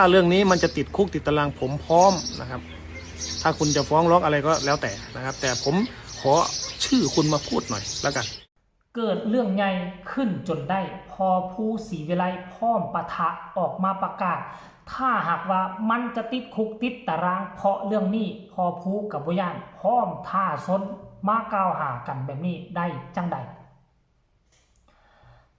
ถ้าเรื่องนี้มันจะติดคุกติดตารางผมพร้อมนะครับถ้าคุณจะฟ้องร้องอะไรก็แล้วแต่นะครับแต่ผมขอชื่อคุณมาพูดหน่อยแล้วกันเกิดเรื่องใหญ่ขึ้นจนได้พอผู้ศรีวิไลพร้อมปะทะออกมาประกาศถ้าหากว่ามันจะติดคุกติดตารางเพราะเรื่องนี้พอผู้กับวิญญาณพร้อมท่าซนมากล่าวหากันแบบนี้ได้จังใด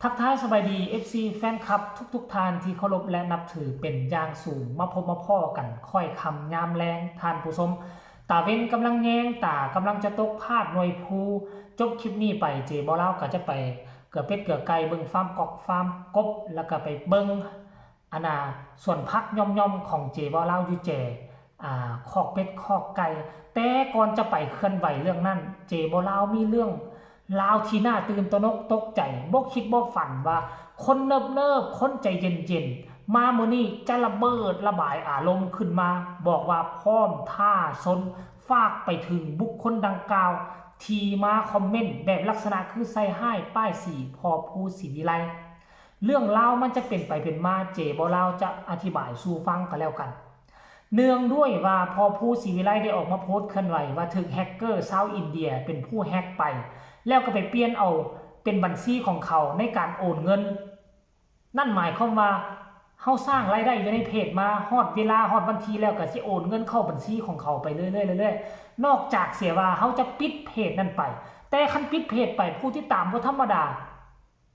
ทักทายสบายดี FC แฟนคลับทุกท่านที่เคารพและนับถือเป็นอย่างสูงมาพบมาพ่อกันค่อยคำยามแรงท่านผู้ชมตาเว้นกำลังแยงตากำลังจะตกพาดหน่วยภูจบคลิปนี้ไปเจบอเล่าก็จะไปเกือบเป็ดเกือบไก่เบิ้งฟาร์มกอกฟาร์มกบแล้วก็ไปเบิ้งส่วนพักย่อมของเจบอเล่าอยู่เจคอกเป็ดคอกไก่แต่ก่อนจะไปเคลื่อนไหวเรื่องนั้นเจบอเล่ามีเรื่องลาวที่น่าตื่นตระหนกตกใจบ่คิดบ่ฝันว่าคนเนิบคนใจเย็นมามื้อนี้จะระเบิดระบายอารมณ์ขึ้นมาบอกว่าพร้อมท่าซนฝากไปถึงบุคคลดังกล่าวที่มาคอมเมนต์แบบลักษณะคือใส่ให้ป้ายสีพอผู้ศรีวิไลเรื่องเล่ามันจะเป็นไปเป็นมาเจบ่เล่าจะอธิบายสู่ฟังกันแล้วกันเนื่องด้วยว่าพอผู้ศรีวิไลได้ออกมาโพสต์เคลื่อนไหวว่าถึงแฮกเกอร์ชาวอินเดียเป็นผู้แฮกไปแล้วก็ไปเปลี่ยนเอาเป็นบัญชีของเขาในการโอนเงินนั่นหมายความว่าเขาสร้างรายได้อยู่ในเพจมาฮอดเวลาฮอดวันทีแล้วก็จะโอนเงินเข้าบัญชีของเขาไปเรื่อยๆนอกจากเสียว่าเขาจะปิดเพจนั้นไปแต่คันปิดเพจไปผู้ที่ตามก็ธรรมดา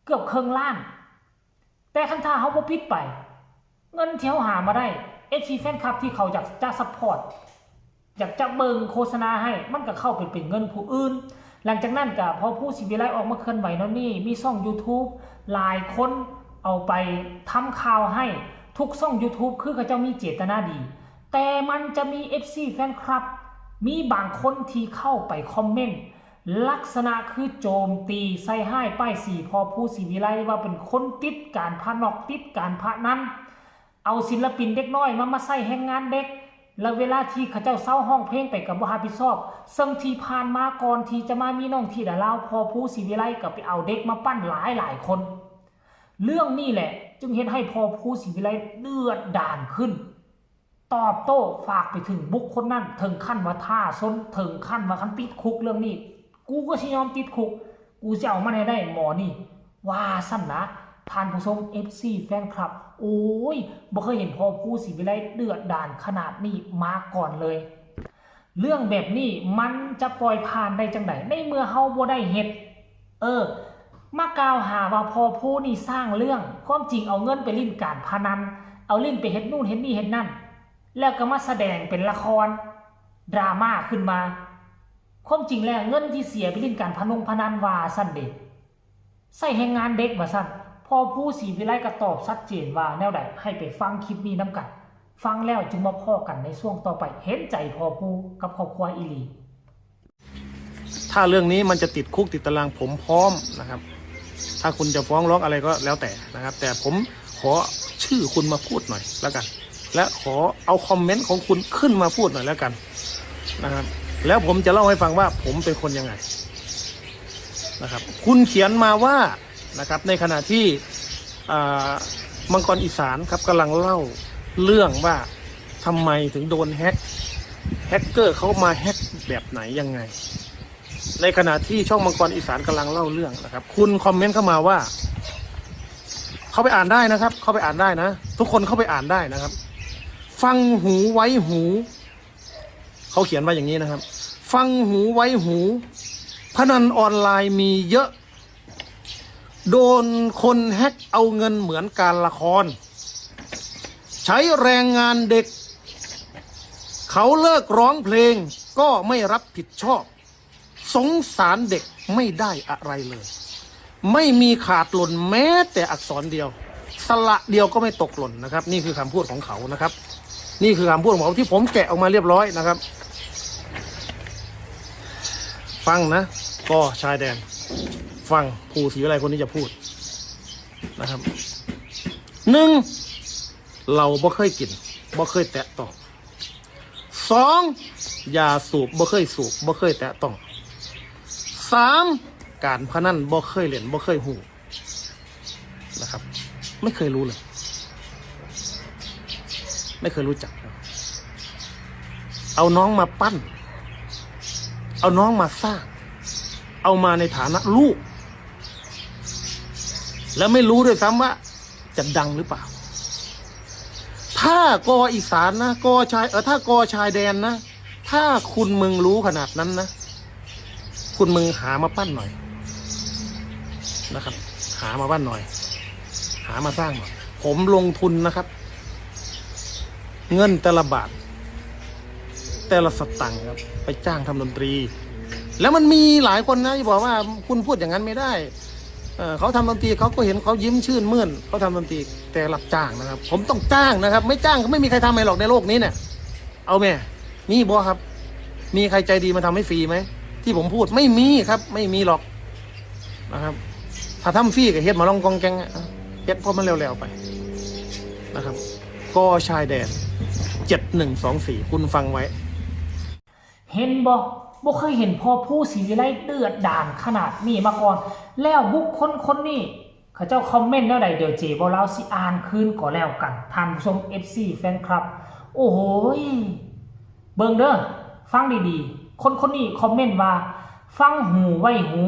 เกือบครึ่งล้านแต่คันถ้าเขาบ่ปิดไปเงินที่เขาหามาได้FCแฟนคลับที่เขาอยากจะซัพพอร์ตอยากจะเบิ่งโฆษณาให้มันก็เข้าไปเป็นเงินผู้อื่นหลังจากนั้นก็พอผู้ศรีวิไลออกมาเคลื่อนไหวนั่นนี่มีช่อง YouTube หลายคนเอาไปทำข่าวให้ทุกช่อง YouTube คือเขาเจ้ามีเจตนาดีแต่มันจะมี FC แฟนคลับมีบางคนที่เข้าไปคอมเมนต์ลักษณะคือโจมตีใส่ให้ป้ายสีพอผู้ศรีวิไลว่าเป็นคนติดการพนันติดการพนันเอาศิลปินเด็กน้อยมาใส่แรงงานเด็กแล้วเวลาที่เขาเจ้าเศร้าห้องเพลงไปกับบ่รับผิดชอบซึ่งที่ผ่านมาก่อนที่จะมามีน้องที่ดาลาวพอผู้ศรีวิไลก็ไปเอาเด็กมาปั้นหลายคนเรื่องนี้แหละจึงเห็นให้พอผู้ศรีวิไลเดือดดาลขึ้นตอบโต้ฝากไปถึงบุคคลนั้นถึงขั้นว่าท่าซนถึงขั้นว่าคันติดคุกเรื่องนี้กูก็สิยอมติดคุกกูจะเอามาได้หมอนี่ว่าสั้นนะท่านผู้ชม FC แฟนคลับโอ้ยบ่เคยเห็นพอผู้ศรีวิไลเดือดดาลขนาดนี้มาก่อนเลยเรื่องแบบนี้มันจะปล่อยผ่านได้จังไดในเมื่อเฮาบ่ได้เฮ็ดมากล่าวหาว่าพอผู้นี่สร้างเรื่องความจริงเอาเงินไปเล่นการพนันเอาเล่นไปเฮ็ดนู่นเฮ็ดนี่เฮ็ดนั่นแล้วก็มาแสดงเป็นละครดราม่าขึ้นมาความจริงแล้วเงินที่เสียไปเล่นการพนันว่าซั่นเด้ใส่แรงงานเด็กว่าซั่นพอผู้ศรีวิไลก็ตอบชัดเจนว่าแนวใดให้ไปฟังคลิปนี้นำกันฟังแล้วจึงมาพ้อกันในช่วงต่อไปเห็นใจพอผู้กับครอบครัวอีหลีถ้าเรื่องนี้มันจะติดคุกติดตารางผมพร้อมนะครับถ้าคุณจะฟ้องร้องอะไรก็แล้วแต่นะครับแต่ผมขอชื่อคุณมาพูดหน่อยแล้วกันและขอเอาคอมเมนต์ของคุณขึ้นมาพูดหน่อยแล้วกันนะครับแล้วผมจะเล่าให้ฟังว่าผมเป็นคนยังไงนะครับคุณเขียนมาว่านะครับในขณะที่มังกรอีสานครับกำลังเล่าเรื่องว่าทำไมถึงโดนแฮกเกอร์เขามาแฮกแบบไหนยังไงในขณะที่ช่องมังกรอีสานกำลังเล่าเรื่องนะครับคุณคอมเมนต์เข้ามาว่าเขาไปอ่านได้นะครับเขาไปอ่านได้นะทุกคนเข้าไปอ่านได้นะครับฟังหูไว้หูเขาเขียนว่าอย่างนี้นะครับฟังหูไว้หูพนันออนไลน์มีเยอะโดนคนแฮกเอาเงินเหมือนการละครใช้แรงงานเด็กเขาเลิกร้องเพลงก็ไม่รับผิดชอบสงสารเด็กไม่ได้อะไรเลยไม่มีขาดหล่นแม้แต่อักษรเดียวสระเดียวก็ไม่ตกหล่นนะครับนี่คือคำพูดของเขานะครับนี่คือคำพูดของเขาที่ผมแกะออกมาเรียบร้อยนะครับฟังนะก็ชายแดนฟังผู้ศรีวิไลคนนี้จะพูดนะครับ1เราบ่เคยกินบ่เคยแตะต้อง2ยาสูบบ่เคยสูบบ่เคยแตะต้อง3การพนันบ่เคยเล่นบ่เคยหูนะครับไม่เคยรู้เลย ไม่เคยรู้จักครับเอาน้องมาปั้นเอาน้องมาสร้างเอามาในฐานะลูกแล้วไม่รู้ด้วยซ้ำว่าจะดังหรือเปล่าถ้ากออีสานนะกอชายถ้ากอชายแดนนะถ้าคุณมึงรู้ขนาดนั้นนะคุณมึงหามาปั้นหน่อยนะครับหามาปั้นหน่อยหามาสร้างหน่อยผมลงทุนนะครับเงินแต่ละบาทแต่ละสตังค์ครับไปจ้างทำดนตรีแล้วมันมีหลายคนนะที่บอกว่าคุณพูดอย่างนั้นไม่ได้เขาทำดนตรีเขาก็เห็นเขายิ้มชื่นมื่นเขาทำดนตรีแต่รับจ้างนะครับผมต้องจ้างนะครับไม่จ้างก็ไม่มีใครทำให้หรอกในโลกนี้เนี่ยเอาแม่มีบ่ครับมีใครใจดีมาทำให้ฟรีไหมที่ผมพูดไม่มีครับไม่มีหรอกนะครับถ้าทำฟรีก็เฮ็ดมาลองกองแกงเฮ็ดพอมันเร็วๆไปนะครับก็ชายแดน7124คุณฟังไว้เห็นบ่เคยเห็นพ่อผู้ศรีวิไลเดือดดาลขนาดนี้มาก่อนแล้วบุคคลคนนี้เขาเจ้าคอมเมนต์แล้วใดเดี๋ยวเจบ่เล่าสิอ่านคืนก็แล้วกันท่านผู้ชม FC แฟนคลับโอ้โหเบิ่งเด้อฟังดีๆคนนี้คอมเมนต์ว่าฟังหูไว้หู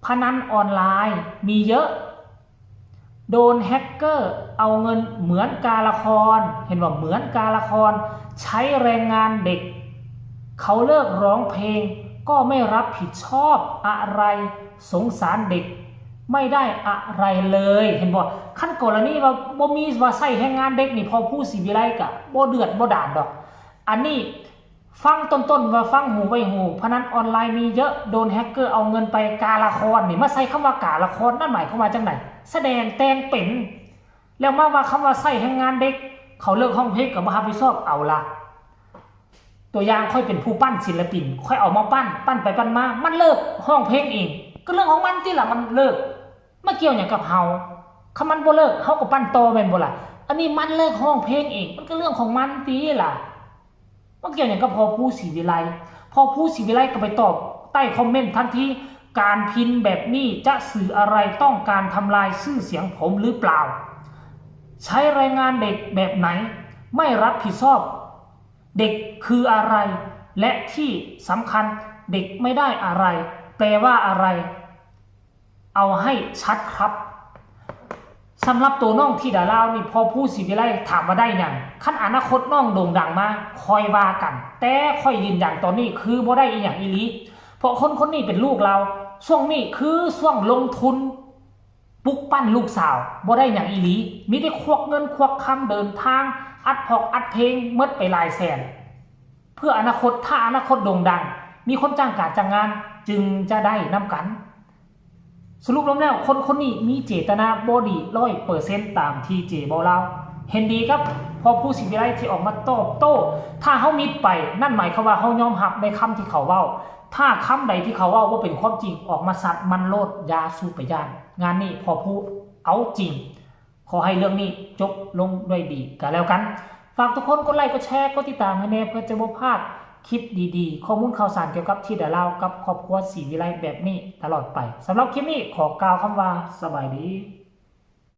พนันออนไลน์มีเยอะโดนแฮกเกอร์เอาเงินเหมือนการละครเห็นว่าเหมือนการละครใช้แรงงานเด็กเขาเลิกร้องเพลงก็ไม่รับผิดชอบอะไรสงสารเด็กไม่ได้อะไรเลยเห็นบ่ขั้นกรณีว่าบ่มีว่าใส่แรงงานเด็กนี่พอผู้ศรีวิไลกะบ่เดือดบ่ด่านดอกอันนี้ฟังต้นว่าฟังหูไว้หูพนันออนไลน์มีเยอะโดนแฮกเกอร์เอาเงินไปการละครนี่มาใส่คำว่าการละครนั่นหมายความว่าจังไหนแสดงแต่งเป็นแล้วมาว่าคำว่าใส่แรงงานเด็กเขาเลิกห้องเพลงกับบ่รับผิดชอบเอาละตัวอย่างค่อยเป็นผู้ปั้นศิลปินค่อยเอามาปั้นไปปั้นมามันเลิกห้องเพลงเองก็เรื่องของมันที่ล่ะมันเลิกมาเกี่ยวอย่างกับเฮาคำมันบ่เลิกเฮาก็ปั้นต่อแม่นบ่ล่ะอันนี้มันเลิกห้องเพลงเองมันก็เรื่องของมันตีล่ะมันเกี่ยวอย่างกับพอผู้ศรีวิไลพอผู้ศรีวิไลก็ไปตอบใต้คอมเมนต์ทันทีการพิมพ์แบบนี้จะสื่ออะไรต้องการทำลายชื่อเสียงผมหรือเปล่าใช้แรงงานเด็กแบบไหนไม่รับผิดชอบเด็กคืออะไรและที่สำคัญเด็กไม่ได้อะไรแปลว่าอะไรเอาให้ชัดครับสำหรับตัวน้องที่ดารานี่พอผู้ศรีวิไลถามมาได้อย่างขั้นอนาคตน้องโด่งดังมาคอยว่ากันแต่ค่อยยืนยันตอนนี้คือบ่ได้อีหยังอีหลีเพราะคนนี้เป็นลูกเราช่วงนี้คือช่วงลงทุนปลุกปั้นลูกสาวบ่ได้อย่างอีหลีมีแต่ควักเงินควักคำเดินทางอัดพอกอัดเพลงเมิดไปหลายแสนเพื่ออนาคตถ้าอนาคตโด่งดังมีคนจ้างการจ้างงานจึงจะได้นำกันสรุปแล้วคนนี้มีเจตนาบ่ดี 100% ตามที่เจบ่เล่าเห็นดีครับพอผู้ศรีวิไลที่ออกมาตอบโต้ถ้าเฮามิดไปนั่นหมายความว่าเฮายอมรับในคำที่เขาเว้าถ้าคำใดที่เขาเว้าว่าเป็นความจริงออกมาสัตว์มันโลดยาสูบไปย่านงานนี้พอผู้เอาจริงขอให้เรื่องนี้จบลงด้วยดีกันแล้วกันฝากทุกคนกดไลค์กดแชร์กดติดตามให้แน่เพื่อจะบ่พลาดคลิปดีๆข้อมูลข่าวสารเกี่ยวกับที่ดารากับครอบครัวศรีวิไลแบบนี้ตลอดไปสำหรับคลิปนี้ขอกล่าวคำว่าสบายดี